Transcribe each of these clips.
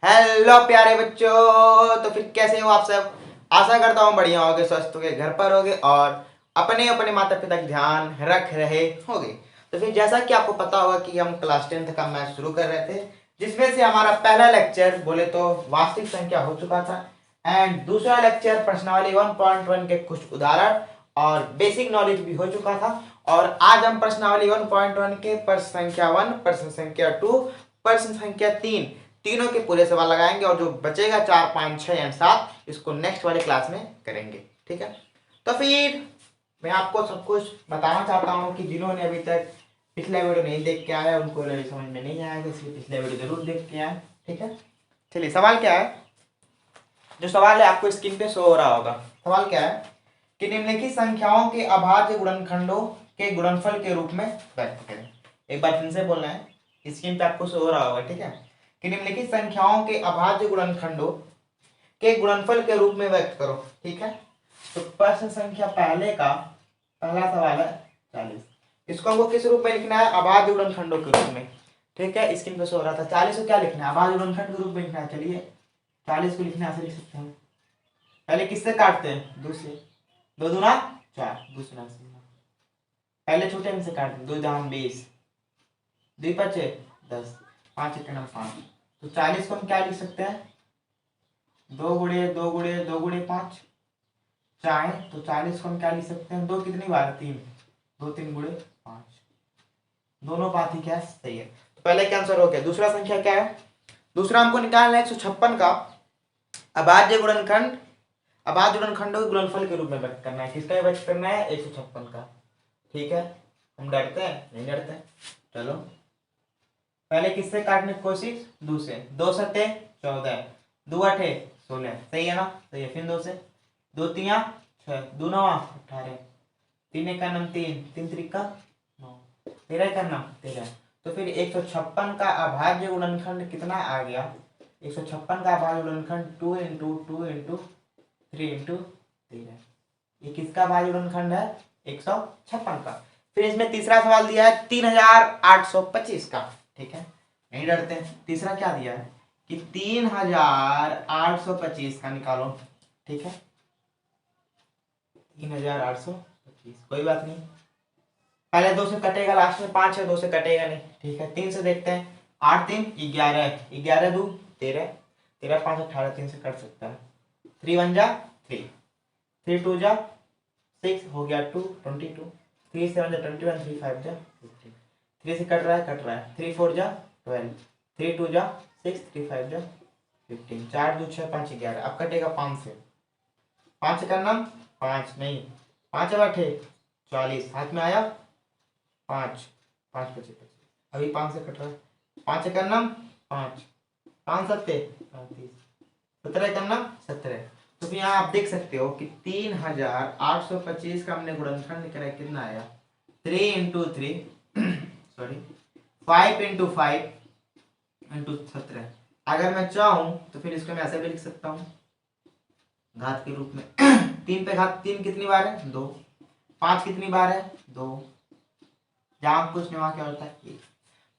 Hello प्यारे बच्चों, तो फिर कैसे हो आप सब। आशा करता हूँ बढ़िया होगे, स्वस्थ होगे, घर पर होगे और अपने अपने माता पिता का ध्यान रख रहे होगे। तो फिर जैसा कि आपको पता होगा कि हम क्लास 10th का मैथ शुरू कर रहे थे, जिसमें से हमारा पहला लेक्चर बोले तो वास्तविक संख्या हो चुका था एंड दूसरा लेक्चर प्रश्नावली 1.1 के कुछ उदाहरण और बेसिक नॉलेज भी हो चुका था। और आज हम प्रश्नावली 1.1 के प्रश्न संख्या 1, प्रश्न संख्या 2, प्रश्न संख्या 3 तीनों के पूरे सवाल लगाएंगे और जो बचेगा 4, 5, 6 एंड 7 इसको नेक्स्ट वाले क्लास में करेंगे। ठीक है, तो फिर मैं आपको सब कुछ बताना चाहता हूँ कि जिन्होंने अभी तक पिछला वीडियो नहीं देख के आया उनको समझ में नहीं आएगा, इसलिए पिछला वीडियो जरूर देख के आए। ठीक है, चलिए सवाल क्या है। जो सवाल है आपको स्क्रीन पे शो हो रहा होगा। सवाल क्या है कि निम्नलिखित संख्याओं के अभाज्य गुणनखंडों के गुणनफल के रूप में व्यक्त करें। एक बार फिर से बोलना है, स्क्रीन पे आपको शो हो रहा होगा। ठीक है, कि निम्नलिखित संख्याओं के अभाज्य गुणनखंडों के गुणनफल के रूप में व्यक्त करो। ठीक है, तो प्रश्न संख्या पहला सवाल है 40। इसको हमको किस रूप में लिखना है? अभाज्य गुणनखंडों के रूप में। ठीक है, स्क्रीन पे शो हो रहा था 40 को क्या लिखना है? अभाज्य गुणनखंड के रूप में लिखना है। चलिए 40 को लिखना ऐसे लिख सकते हैं। पहले किससे काटते हैं? 2 से। 2 दूना 4, दूसरा से। पहले छोटे अंक से काटते हैं। 2 दाम 20, 2 पचे 10, 5 एक 5। तो 40 को हम क्या लिख सकते हैं? 2 गुणे 2 गुणे 2 गुणे 5 चाहे तो 40 को हम क्या लिख सकते हैं? 2 कितनी बार? 3, 2 3 गुणे 5। दोनों बात ही क्या सही है। तो पहले क्या आंसर हो गया। दूसरा संख्या क्या है? दूसरा हमको निकालना है 156 का अभाज्य गुणनखंड, अभाज्य गुणनखंडों के गुणनफल के रूप में व्यक्त करना है। किसका व्यक्त करना है? 156 का। ठीक है, हम डरते हैं? नहीं डरते। चलो पहले किससे काटने की कोशिश? 2 से। 2 सत्ते 14, 2 अठे 16। सही है ना? सही है। फिर 2 से। 2 तिया 6, 2 नवा 18, 3 एक 3, 3 त्रिका 9, 13 का 13। तो फिर 156 का अभाज्य गुणनखंड कितना आ गया? 156 का अभाज्य गुणनखंड 2 इंटू 2 इंटू 3 इंटू 13। ये किसका अभाज्य गुणनखंड है? 156 का। फिर इसमें तीसरा सवाल दिया है 3825 का। ठीक है, नहीं डरते। तीसरा क्या दिया है कि 3825 का निकालो। ठीक है, 3825। कोई बात नहीं, पहले 2 से कटेगा, लास्ट में 5 है, 2 से कटेगा नहीं। ठीक है, 3 से देखते हैं। 8 3 11, 11 2 13, 13 5 18, 3 से कट सकता है। 3 1 जा 3, 3 2 जा 6, हो गया 2 22, 3 7 जा 21, 3 5 जा 15। 3 से कट रहा है 3 4 जा 12, 3 2 जा 6, 3 5 जा 15, 4 2 6 5 11। अब कटेगा 5 से। 5 करना 5 नहीं, 5 8 40, हाथ में आया 5, 5 25 25। अभी 5 से कट रहा है। 5 करना 5, 5 सत्ते 35, 17 करना 17। तो फिर यहाँ आप देख सकते हो कि 3825 का हमने गुणनखंड करा, कितना आया? 3 इंटू 3 सॉरी 5 इंटू 5 इंटू 17। अगर मैं चाहूं तो फिर इसको मैं ऐसे भी लिख सकता हूँ घात के रूप में। 3 पे घात 3 कितनी बार है? 2। 5 कितनी बार है? 2। जहां कुछ नहीं वहां क्या होता है 1।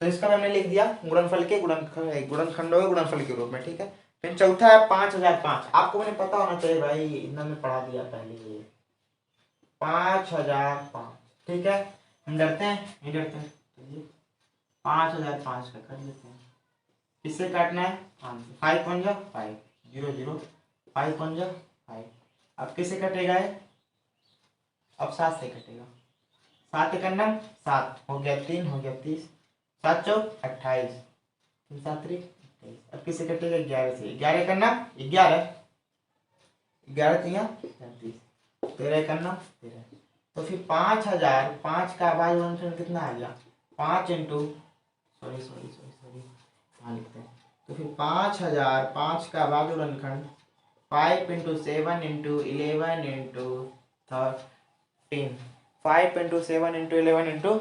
तो इसका मैंने लिख दिया गुणनफल के गुणनखंडों के गुणनफल के रूप में। ठीक है, फिर चौथा है 5005। आपको मैंने पता होना चाहिए भाई, इतना मैं पढ़ा दिया पहले। 5005। ठीक है, हम डरते हैं? नहीं डरते हैं। 5005 का कर लेते हैं। किससे काटना है? 5 5 5 0 0, 5 5 5। अब किससे कटेगा है? अब 7 से कटेगा। 7 करना 7, हो गया 3, हो गया 30, 7 चौक 28, 3 7 3 28। अब किससे कटेगा? 11 से। 11 करना 11, 11 3 35, 13 करना 13। तो फिर 5005 का अभाज्य गुणनखंड कितना आ गया? 5 into sorry sorry sorry sorry हाँ लिखते हैं। तो फिर 5005 का अभाज्य गुणनखंड 5 into 7 into 11 into 13, 5 into 7 into 11 into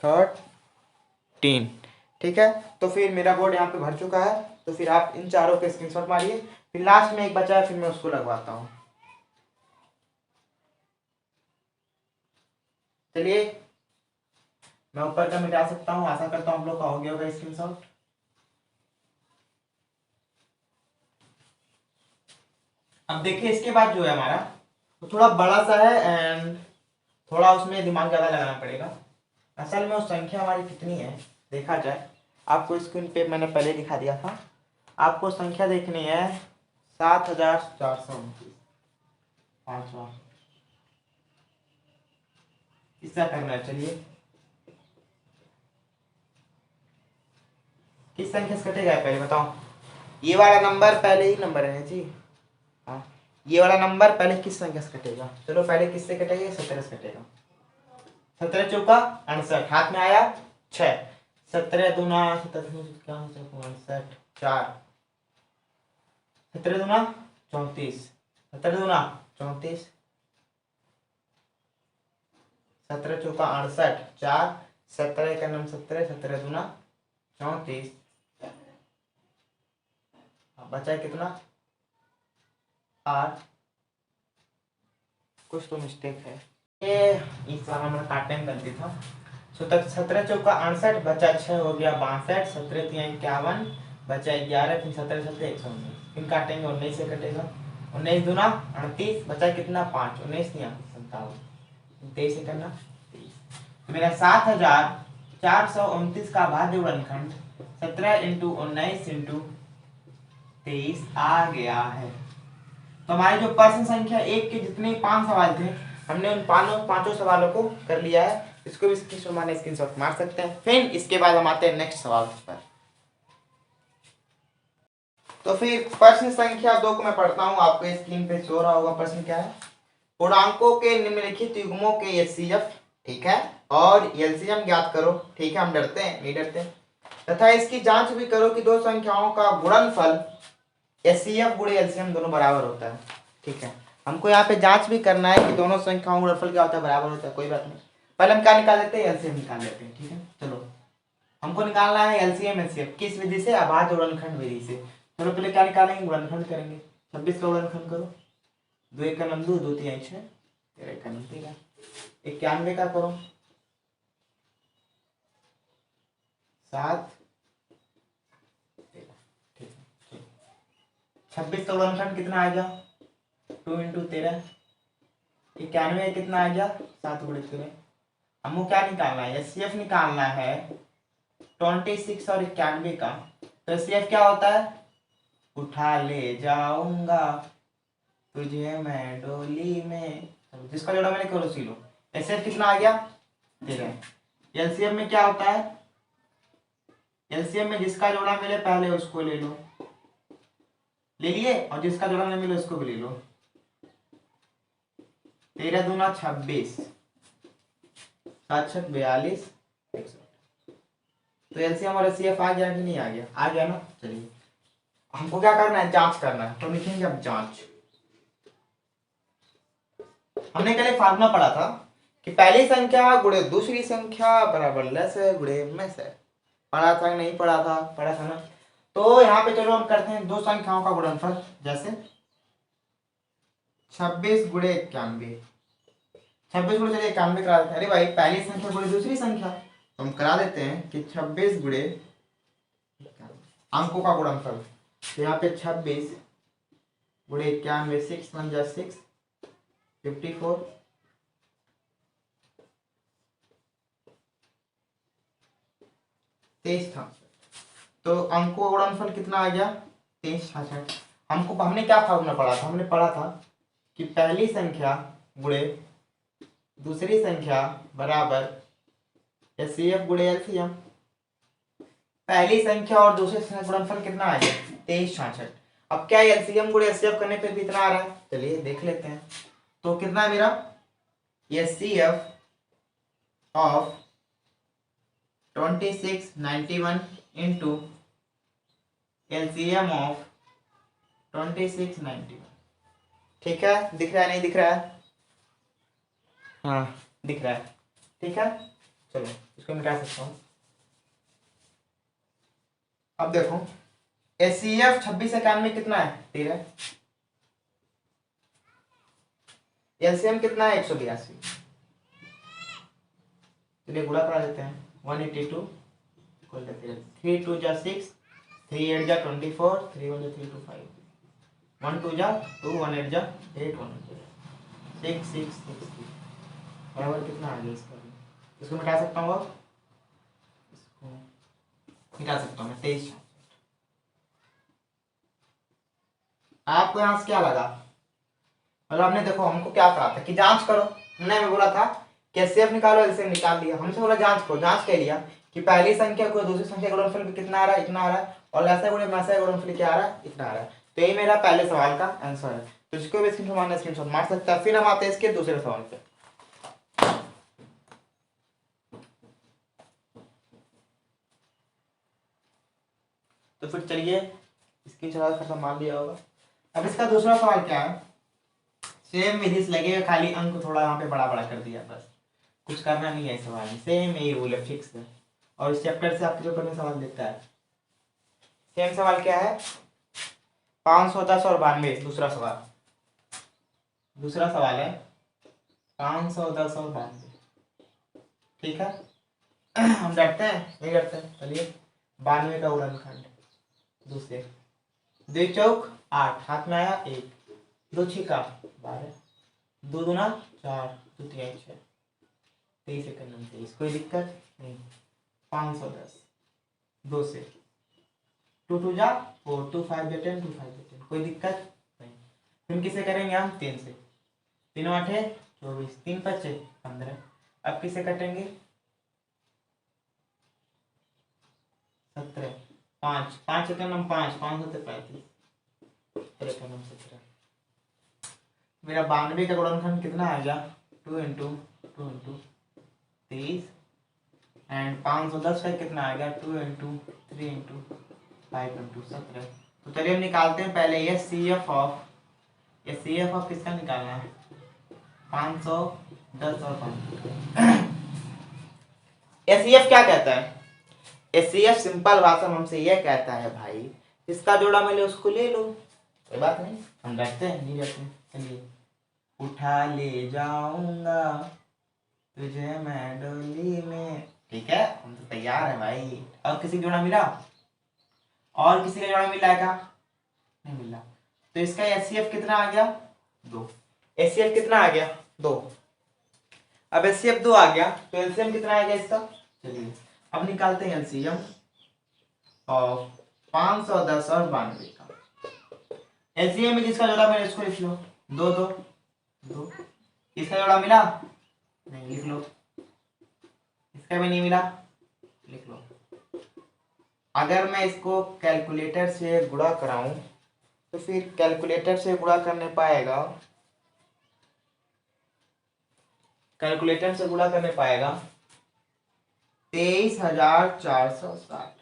13। ठीक है, तो फिर मेरा बोर्ड यहाँ पे भर चुका है। तो फिर आप इन चारों के स्क्रीनशॉट मारिए। फिर लास्ट में एक बचा है, फिर मैं उसको लगवाता हूँ। चलिए मैं ऊपर का मिटा सकता हूँ। आशा करता हूँ आप लोग का हो गया होगा स्क्रीनशॉट। अब देखिए इसके बाद जो है हमारा वो थोड़ा बड़ा सा है एंड थोड़ा उसमें दिमाग ज़्यादा लगाना पड़ेगा। असल में वो संख्या हमारी कितनी है देखा जाए, आपको स्क्रीन पे मैंने पहले दिखा दिया था। आपको संख्या देखनी है 7429, पाँचवा किसका करना है। चलिए किस संख्या से कटेगा पहले बताओ। ये वाला नंबर पहले ही नंबर है जी, हाँ ये वाला नंबर पहले किस संख्या से कटेगा। चलो पहले किससे कटेगा, 17 से कटेगा। 17 चौका 68, हाथ में आया 6, 17 दूना 68, 4, 17 दूना 34, 17 दूना 34, 17 चौका 68, 4, 17 का नाम 17, 17 दूना 34, बचा कितना 8। कुछ तो मिस्टेक है ये, इस बार हमारा काटने में गलती था। 17 चौका 68, बचा 6 हो गया 62, 17 3 51, बचा 11, फिर 17 17 119, फिर काटेंगे 19 से कटेगा, 19 दूना 38, बचा कितना 5, 19 नहीं 57, 23 से करना 30। तो मेरा 7429 का भाज्य गुणनखंड 17 इंटू 19 इंटू 23 आ गया है। तो हमारी जो प्रश्न संख्या 1 के जितने 5 सवाल थे हमने उन पांचों सवालों को कर लिया है। इसको भी स्क्रीनशॉट मार सकते हैं। फिर इसके बाद हम आते हैं नेक्स्ट सवाल पर। तो फिर प्रश्न संख्या 2 को मैं पढ़ता हूँ, आपको स्क्रीन पे शो रहा होगा। प्रश्न क्या है, पूर्णांकों के निम्नलिखित युग्मों के एचसीएफ, ठीक है, और एलसीएम ज्ञात करो। ठीक है, हम डरते हैं नहीं डरते, तथा इसकी जांच भी करो कि दो संख्याओं का गुणनफल एचसीएफ गुणे एलसीएम दोनों बराबर होता है। ठीक है, हमको यहाँ पे जांच भी करना है कि दोनों संख्याओं का गुणनफल क्या होता है, बराबर होता है। कोई बात नहीं, पहले हम क्या निकाल लेते हैं, एलसीएम निकाल लेते हैं। ठीक है, चलो हमको निकालना है एलसीएम एचसीएफ किस विधि से, अभाज्य गुणनखंड विधि से। चलो पहले क्या निकालेंगे, गुणनखंड करेंगे। 26 का गुणनखंड करो, 2 1 का 2, 2 3 6, 13 का 13, 91 का करो 7, 26 का गुणनखंड कितना आ गया 2 इंटू 13, 91 कितना आ गया 7 गुणे 13। हमको क्या निकालना है, एचसीएफ निकालना है 26 और 91 का। तो एचसीएफ क्या होता है, उठा ले जाऊंगा तुझे मैं डोली में, जिसका जोड़ा मैंने करो सी लो। एचसीएफ कितना आ गया 13। एलसीएम में क्या होता है, एलसीएम में जिसका जोड़ा मिले पहले उसको ले लो, ले लिए, और जिसका जोड़ा नहीं मिले उसको भी ले लो। 13 दूना 26, 7 6 42, 61। तो एलसीएम और एचसीएफ आ गया कि नहीं आ गया, आ गया ना। चलिए हमको क्या करना है, जांच करना है। तो लिखेंगे अब जांच। हमने कल फार्मूला पढ़ा था कि पहली संख्या गुणे दूसरी संख्या बराबर लस है गुणे मस है। पढ़ा था नहीं पढ़ा था, पढ़ा था ना। तो यहाँ पे चलो हम करते हैं दो संख्याओं का गुणनफल, जैसे 26 गुणे 91, 26 गुणे चलिए 91 करा देते हैं। अरे भाई पहली संख्या गुणे दूसरी संख्या, तो हम करा देते हैं कि 26 गुणे अंकों का गुणनफल। तो यहाँ पे 26 गुणे 91, 6 1 जा 6, 54, 23 था। तो अंकों का गुणनफल कितना आ गया 23 66। हमने क्या फार्मूला पढ़ा था, हमने पढ़ा था कि पहली संख्या गुणे दूसरी संख्या बराबर एचसीएफ गुणे एलसीएम। पहली संख्या और दूसरी संख्या गुणनफल कितना आ गया 23 66। अब क्या एलसीएम गुणे एचसीएफ करने पे भी इतना आ रहा है, चलिए देख लेते हैं। तो कितना मेरा HCF of 2691 into LCM of 2691। ठीक है, दिख रहा है नहीं दिख रहा है, हाँ दिख रहा है। ठीक है, चलो इसको मिटा सकता हूँ। अब देखो एचसीएफ 26 91 कितना है 13, एलसीएम कितना है 182। चलिए गुणा करा देते हैं 182 3 2 जा 6, 3 8 जा 24, 3 1 जा 3 2 5, 1 2 जा 2, 1 8 जा 8, 1 6 6 6 बराबर कितना आ गया इसका? इसको मिटा सकता हूँ अब, इसको मिटा सकता हूँ मैं 23। आपको यहाँ से क्या लगा? मतलब आपने देखो हमको क्या कहा था कि जांच करो, हमने हमें बोला था कि एचसीएफ निकालो, एलसीएम निकाल लिया। हमसे बोला जांच करो, जांच कर लिया कि पहली संख्या को दूसरी संख्या का गुणनफल कितना आ रहा है, इतना आ रहा है, और ऐसा गुणे वैसा गुणनफल क्या आ रहा है, इतना आ रहा है। तो ये मेरा पहले सवाल का आंसर है। तो जिसको भी स्क्रीनशॉट मारना स्क्रीनशॉट मार सकता है। फिर हम आते हैं इसके दूसरे सवाल पे। तो फिर चलिए स्क्रीनशॉट खत्म मान लिया होगा। अब इसका दूसरा सवाल क्या है? सेम विधि से लगेगा, खाली अंक थोड़ा यहाँ पे बड़ा बड़ा कर दिया, बस कुछ करना नहीं है इस सवाल में। सेम यही रूल है, फिक्स है, और इस चैप्टर से आपके पेपर में सवाल देता है। सेम सवाल क्या है? 510 और 92। दूसरा सवाल है 510 और 92। ठीक है, हम डरते हैं नहीं डरते हैं? चलिए 92 का गुणनखंड दूसरे, 2 चौक 8, हाथ में आया 1, 2 छिका 12, 2 दूना 4, 2 तिहाई 6, 23 एक 23। कोई दिक्कत नहीं। 510 2 से 2 2 जा 4, 2 5 जा 10, 2 5 जा 10। कोई दिक्कत नहीं। फिर किसे करेंगे हम? 3 से, 3 8 24, 3 5 15। अब किसे कटेंगे? 17, 5 5 एक 5, 5 होते 35, 17। मेरा 92 का गुणनखंड कितना आ गया? 2 इंटू 2 इंटू 23, एंड 510 का कितना आ गया? 2 इंटू 3 इंटू 5 इंटू 17। तो चलिए हम निकालते हैं पहले एस सी एफ ऑफ किसका निकालना है? 510 और 5। एस सी एफ क्या कहता है? एस सी एफ सिंपल भाषा में हमसे यह कहता है भाई, जिसका जोड़ा मिले उसको ले लो। कोई बात नहीं, हम डरते हैं नहीं डरते। चलिए, उठा ले जाऊंगा तुझे मैं डोली में। ठीक है, हम तो तैयार है भाई। और किसी का जोड़ा मिला? और किसी का जोड़ा मिला है क्या? नहीं मिला। तो इसका एचसीएफ कितना आ गया? 2। एचसीएफ कितना आ गया? 2। अब एचसीएफ 2 आ गया, तो एलसीएम कितना आ गया इसका? चलिए अब निकालते हैं एलसीएम और 510 और 92 का। एलसीएम में जिसका जोड़ा मिला इसको लिख लो, 2 2 2। इसका जोड़ा मिला? नहीं, लिख लो। इसका भी नहीं मिला, लिख लो। अगर मैं इसको कैलकुलेटर से गुणा कराऊं तो फिर कैलकुलेटर से गुणा करने पाएगा, कैलकुलेटर से गुणा करने पाएगा 23,460।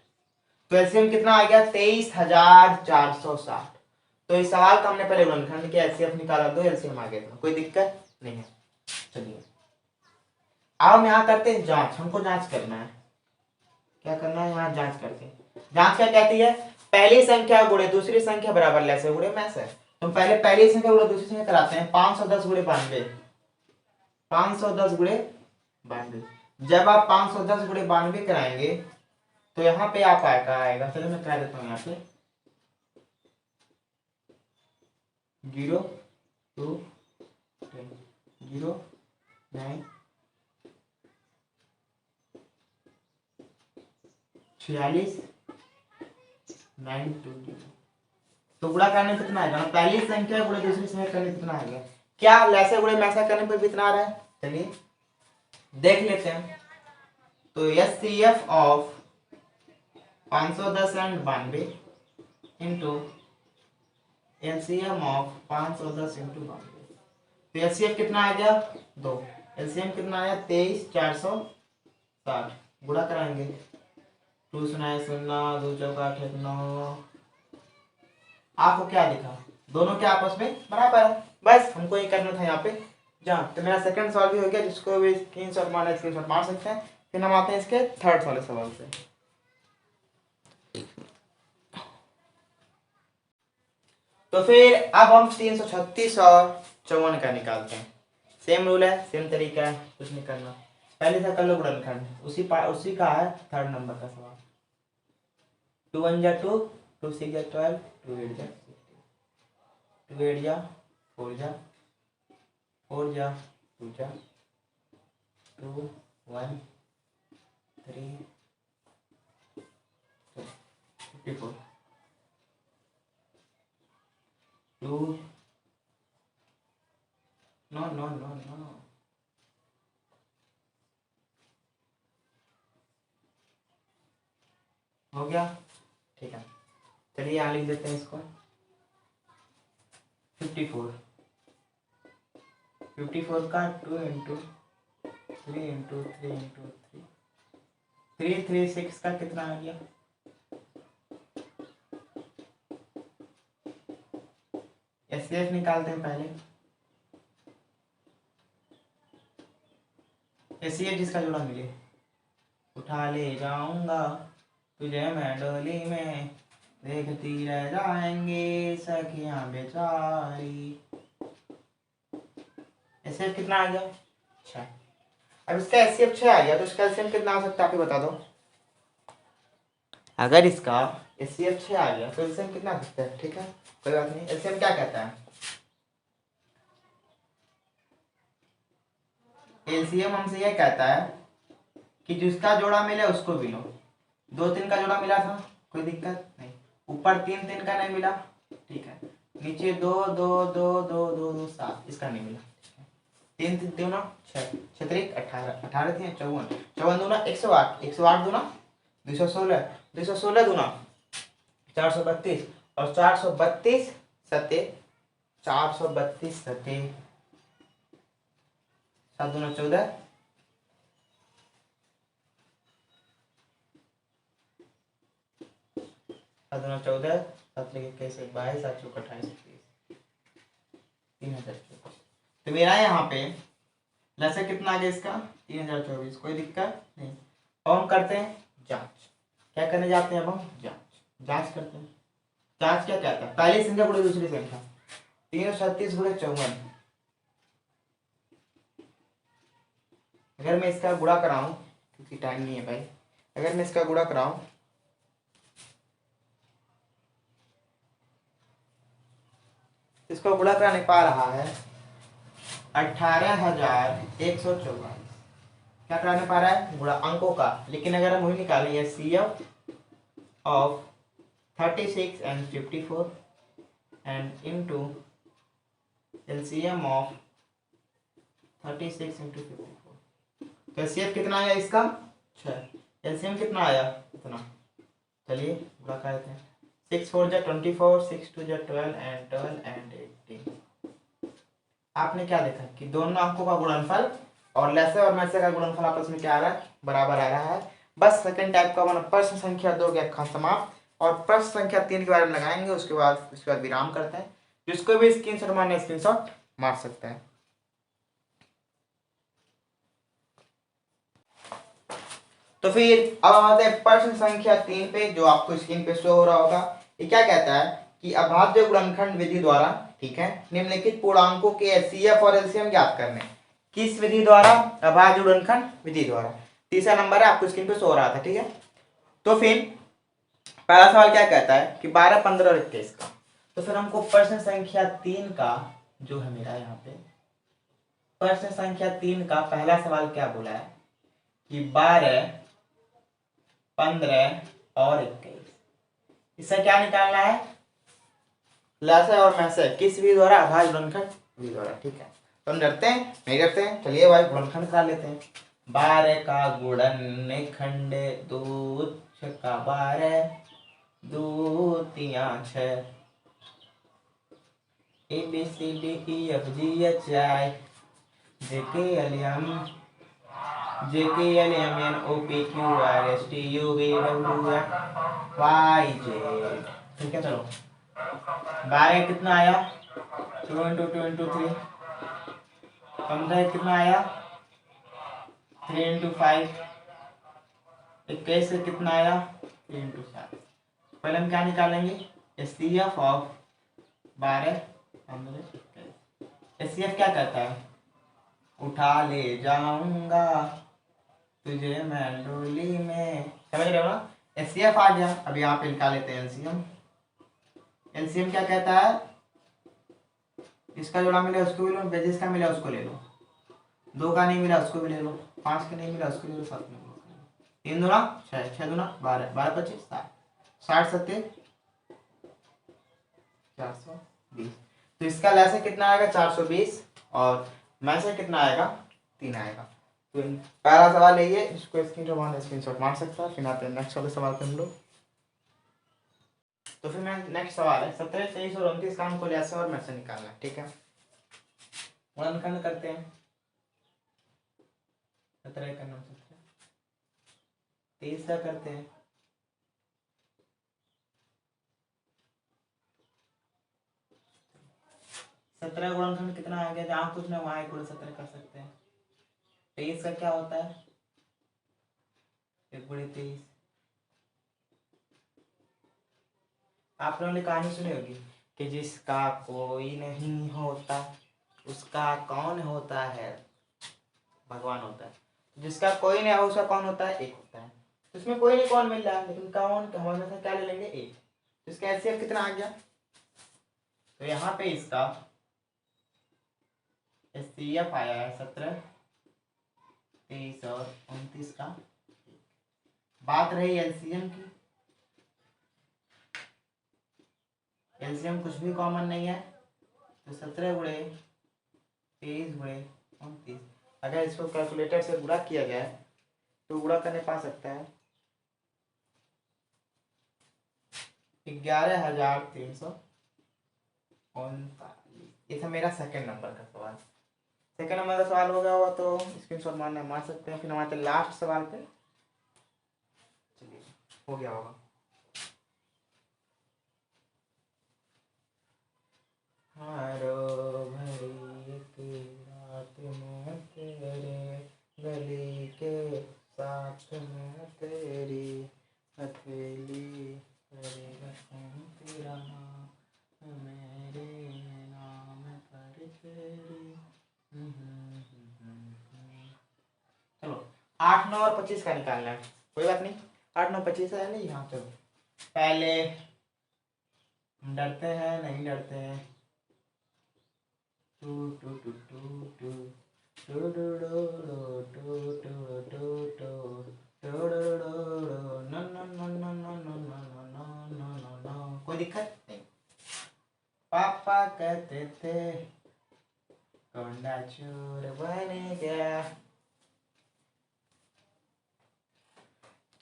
तो एलसीएम कितना आ गया? 23,460। तो इस सवाल का हमने पहले गुणनखंड किया, एचसीएफ निकाला, 2 एलसीएम आ गया था। कोई दिक्कत नहीं है। चलिए अब हम यहाँ करते हैं जांच। हमको जांच करना है, क्या करना है? यहाँ जांच करते हैं। जांच क्या कहती है? पहली संख्या गुणे दूसरी संख्या बराबर लैसे गुणे मैसे। तो पहले पहली संख्या गुणे दूसरी संख्या कराते हैं। 510 गुणे 92, 510 गुणे 92। जब आप 510 गुणे 92 कराएंगे तो यहाँ पे आप आएगा, चलो मैं करा देता हूँ यहाँ पे 0 2 10 0 9 46 9 2 0। तो गुणा करने पे कितना आएगा? पहली संख्या गुणे दूसरी संख्या करने कितना आएगा? क्या लैसे गुणे मैसा करने पर भी इतना आ रहा है? चलिए देख लेते हैं। तो H C F of 510 and 92 into LCM of 510 into 92। तो एलसीएम कितना आ गया? 2। एलसीएम कितना आया? 23,460। गुणा कराएंगे, 2 सुना 0, 2 चौका 8 9। आपको क्या दिखा? दोनों के आपस में बराबर है। बस हमको ये करना था यहाँ पे जान। तो मेरा सेकंड सवाल भी हो गया, जिसको भी स्क्रीनशॉट मार सकते हैं। फिर हम आते हैं इसके थर्ड वाले सवाल पे। तो फिर अब हम 336 और 54 का निकालते हैं। सेम रूल है, सेम तरीका है, कुछ नहीं करना। पहले से कर लो गुणनखंड, उसी का है थर्ड नंबर का सवाल। 2 1 जा 2, 2 6 जा 12, 2 8 जा 16। टू एट जा फोर जा, फोर जा टू जा, two one three 54, two no no no no, हो गया। ठीक है, चलिए यहाँ लिख देते हैं इसको 54, 54 का 2 इंटू 3 इंटू 3 इंटू 336 का कितना आ गया? एससीएफ निकालते हैं पहले। एससीएफ जिसका जोड़ा मिले, उठा ले जाऊंगा तुझे मैं डोली में, देखती रह जाएंगे सखियां बेचारी। एससीएफ कितना आ गया? 6। अब इसका एससीएफ 6 आ गया तो इसका एलसीएम कितना आ सकता है आप ही बता दो। अगर इसका एससीएफ 6 आ गया तो एलसीएम कितना आ सकता है? ठीक है, कोई बात नहीं। एलसीएम क्या कहता है? एलसीएम हमसे यह कहता है कि जिसका जोड़ा मिले उसको भी लो। 2 3 का जोड़ा मिला था, कोई दिक्कत नहीं। ऊपर 3 3 का नहीं मिला, ठीक है। नीचे 2 2 2 2 2 2 7, इसका नहीं मिला। 3 3 दूना 6, 6 3 18, 18 3 54, 54 दूना 108, 108 दूना 216, 216 दूना 432 और 432 सते 432 सते 7 दूना 14, 7 दूना 14, 7 लेके कैसे 22, 7 चौक 28, 3024। तो मेरा यहाँ पे लसे कितना आ गया इसका? 3024, कोई दिक्कत नहीं। अब हम करते हैं जांच। क्या करने जाते हैं अब हम? जांच करते हैं। जांच क्या कहता है? पहली संख्या गुणे दूसरी संख्या, 336 गुणे 54। अगर मैं इसका गुणा कराऊं, क्योंकि टाइम नहीं है भाई, अगर मैं इसका गुणा कराऊं इसको गुणा करा नहीं पा रहा है 18,154। क्या कराने पा रहा है? गुणा अंकों का। लेकिन अगर हम वही निकालें HCF of 36 and 54 and into LCM of 36 into 54, तो एचसीएफ कितना आया इसका? 6। एलसीएम कितना आया? इतना। चलिए गुणा कर देते हैं। 6 4 जा 24, 6 2 जा 12 and 12 and 18। आपने क्या देखा कि दोनों अंकों का गुणनफल और लसे और मैसे का गुणनफल आपस में क्या आ रहा है? बराबर आ रहा है। बस सेकंड टाइप का वन प्रश्न संख्या 2 का समाप्त, और प्रश्न संख्या 3 के बारे में लगाएंगे, उसके बाद विराम करते हैं। जिसको भी स्क्रीनशॉट मारना है स्क्रीनशॉट मार सकते हैं। तो फिर अब हम आते हैं प्रश्न संख्या 3 पे, जो आपको स्क्रीन पे शो हो रहा होगा। ये क्या कहता है कि अभाज्य गुणनखंड विधि द्वारा, ठीक है, निम्नलिखित पूर्णांकों के एचसीएफ और एलसीएम ज्ञात करने। किस विधि द्वारा? अभाज्य गुणनखंड विधि द्वारा। तीसरा नंबर है, आपको स्क्रीन पे शो हो रहा था, ठीक है। तो फिर पहला सवाल क्या कहता है कि 12 15 और 21 का। तो फिर हमको प्रश्न संख्या 3 का जो है मेरा यहाँ पे प्रश्न संख्या 3 का पहला सवाल क्या बोला है कि 12 15 और 21, इससे क्या निकालना है? लसे और मैसे किस विधि द्वारा? अभाज्य गुणनखंड विधि द्वारा, ठीक है। तो हम डरते हैं? नहीं डरते हैं। चलिए भाई गुणनखंड करा लेते हैं। 12 का गुणनखंड 2 का 12, 2 3 6, ABCDEFGHI JKLMNOPQRSTUVWXYZ, ठीक है। चलो 12 कितना आया? 2 into 2 into 3। 15 कितना आया? 3 into 5। 21 कितना आया? 3 into 7। पहले हम क्या निकालेंगे? HCF of 12 15 21। एचसीएफ क्या कहता है? उठा ले जाऊंगा तुझे मैं डोली में, समझ रहे हो ना? एचसीएफ आ गया। अब यहाँ पे निकाल लेते हैं एलसीएम। एलसीएम क्या कहता है? जिसका जोड़ा मिला उसको भी लो, जिसका मिला उसको ले लो, 2 का नहीं मिला उसको भी ले लो, 5 का नहीं मिला उसको ले लो, 7 में लो, 3 दूना 6, 6 दूना 12, 12 25 60, 60 सत्ते 420। तो इसका लैसे कितना आएगा 420 और मैं से कितना आएगा 3 आएगा। तो पहला सवाल यही है, इसको स्क्रीनशॉट मार सकता है। फिर आते हैं नेक्स्ट वाले सवाल पे हम लोग। तो फिर मैं नेक्स्ट सवाल है 17, 23 और 29 का हमको लैसे और मैं से निकालना है, ठीक है। गुणनखंड करते हैं, 17 का नाम 17, 23 का करते हैं, 17 गुणनखंड कितना आ गया, जहाँ कुछ ना वहाँ 1 गुणा 17 कर सकते हैं। 23 का क्या होता है 1 गुणे 23। आप लोगों ने कहानी सुनी होगी कि जिसका कोई नहीं होता उसका कौन होता है, भगवान होता है। जिसका कोई नहीं है उसका कौन होता है, एक होता है। तो इसमें कोई नहीं कौन मिल रहा है, लेकिन कौन हमारे से क्या ले लेंगे, एक। तो इसका एलसीएम कितना आ गया, तो यहाँ पे इसका एचसीएफ आया है 17, 23 और 29 का। बात रही एलसीएम की, एलसीएम कुछ भी कॉमन नहीं है। तो 17 गुणे 23 गुणे 29, अगर इसको कैलकुलेटर से गुणा किया जाए तो गुणा करने पा सकता है 11,339। ये था मेरा सेकंड नंबर का सवाल। सेकंड नंबर का सवाल हो गया होगा तो स्क्रीनशॉट मार सकते हैं। फिर हमारे लास्ट सवाल पे चलिए, हो गया होगा। हारो भरी एक रात में तेरे गली के साथ में तेरी हथेली करेगा कौन तेरा नाम मेरे नाम पर तेरी। चलो 8, 9 और 25 का निकालना है, कोई बात नहीं। 8, 9, 25 है नहीं, हाँ चलो पहले हम डरते हैं नहीं डरते हैं। टू टू टू टू टू टू डू डू डू टू टू टू टू टू डू डू डू नो no no no no no no no no no नो। कोई दिक्कत नहीं। पापा कहते थे कोंडा चोर बनेगा,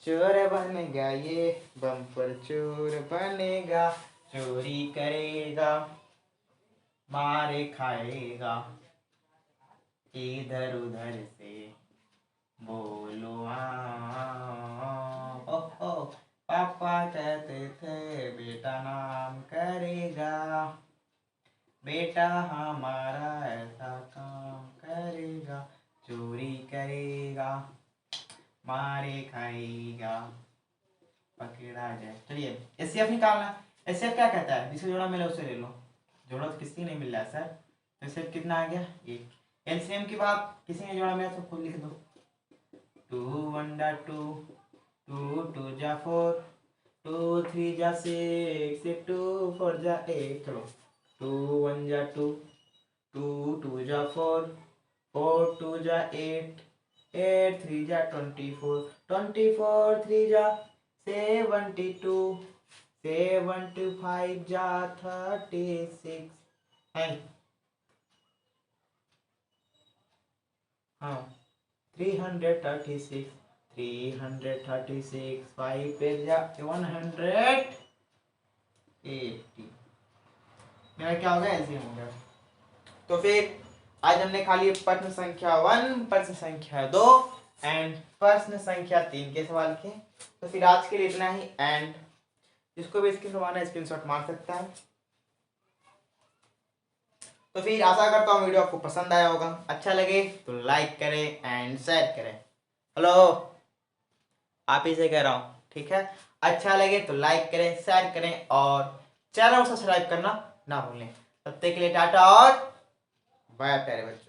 चोर बनेगा ये बम्पर चोर बनेगा, चोरी करेगा मारे खाएगा, इधर उधर से बोलो ओ पापा कहते थे बेटा नाम करेगा, बेटा हमारा ऐसा काम करेगा, चोरी करेगा मारे खाएगा पकड़ा जाए। चलिए एचसीएफ निकालना। एचसीएफ क्या कहता है, जिसे जोड़ा मिला उसे ले लो, जोड़ा तो किसी नहीं मिल रहा है सर। तो एचसीएफ कितना आ गया, एक। एलसीएम की बात किसी ने जोड़ा मिला तो खुद लिख दो, 2 1 जा 2, 2 2 जा 4, 2 3 जा 6, 2 4 जा 8। चलो 2 1 जा 2, 2 2 जा 4, 4 2 जा 8, 8 3 जा 24, 24 3 जा 72, 75 जा 36 है। हाँ 336, 336 5 पे जा 180। मेरा क्या हो गया, एलसीएम हो गया। तो फिर आज हमने खाली प्रश्न संख्या 1, प्रश्न संख्या 2 एंड प्रश्न संख्या 3 के सवाल किए। तो फिर आज के लिए इतना ही। एंड जिसको भी स्क्रीनशॉट मार सकता है। तो फिर आशा करता हूँ वीडियो आपको पसंद आया होगा, अच्छा लगे तो लाइक करें एंड शेयर करें। हेलो, आप ही से कह रहा हूँ, ठीक है। अच्छा लगे तो लाइक करें, शेयर करें और चैनल को सब्सक्राइब करना ना भूलें। तब तक के लिए टाटा और बाय प्यारे बच्चों।